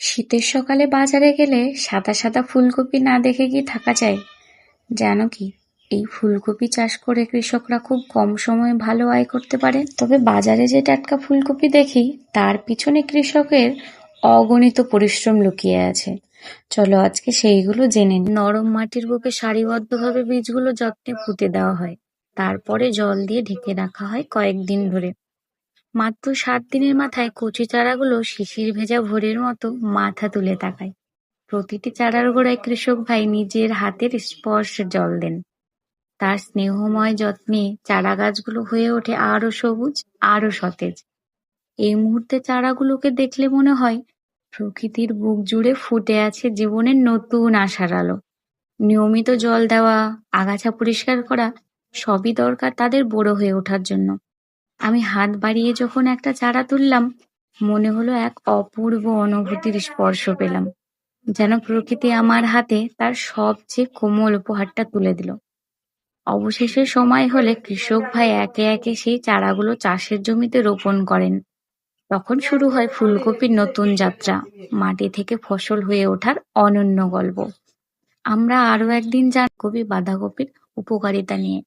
শীতের সকালে বাজারে গেলে সাদা সাদা ফুলকপি না দেখে কি থাকা যায়? জানো কি, এই ফুলকপি চাষ করে কৃষকরা খুব কম সময়ে ভালো আয় করতে পারেন। তবে বাজারে যে টাটকা ফুলকপি দেখি, তার পিছনে কৃষকের অগণিত পরিশ্রম লুকিয়ে আছে। চলো আজকে সেইগুলো জেনে নিই। নরম মাটির বুকে সারিবদ্ধভাবে বীজগুলো যত্নে পুঁতে দেওয়া হয়, তারপরে জল দিয়ে ঢেকে রাখা হয় কয়েকদিন ধরে। মাত্র 7 দিনের মাথায় কচি চারাগুলো শিশির ভেজা ভোরের মতো মাথা তুলে তাকায়। প্রতিটি চারার গোড়ায় কৃষক ভাই নিজের হাতের স্পর্শে জল দেন। তার স্নেহময় যত্নে চারা গাছগুলো হয়ে ওঠে আরো সবুজ, আরো সতেজ। এই মুহূর্তে চারাগুলোকে দেখলে মনে হয় প্রকৃতির বুক জুড়ে ফুটে আছে জীবনের নতুন আশার আলো। নিয়মিত জল দেওয়া, আগাছা পরিষ্কার করা সবই দরকার তাদের বড় হয়ে ওঠার জন্য। আমি হাত বাড়িয়ে যখন একটা চারা তুললাম, মনে হলো এক অপূর্ব অনুভূতির স্পর্শ পেলাম। যেন প্রকৃতি আমার হাতে তার সবচেয়ে কোমল উপহারটা তুলে দিল। অবশেষে সময় হলে কৃষক ভাই একে একে সেই চারাগুলো চাষের জমিতে রোপণ করেন। তখন শুরু হয় ফুলকপির নতুন যাত্রা, মাটি থেকে ফসল হয়ে ওঠার অনন্য গল্প। আমরা আরো একদিন জানব কপি বাঁধাকপির উপকারিতা নিয়ে।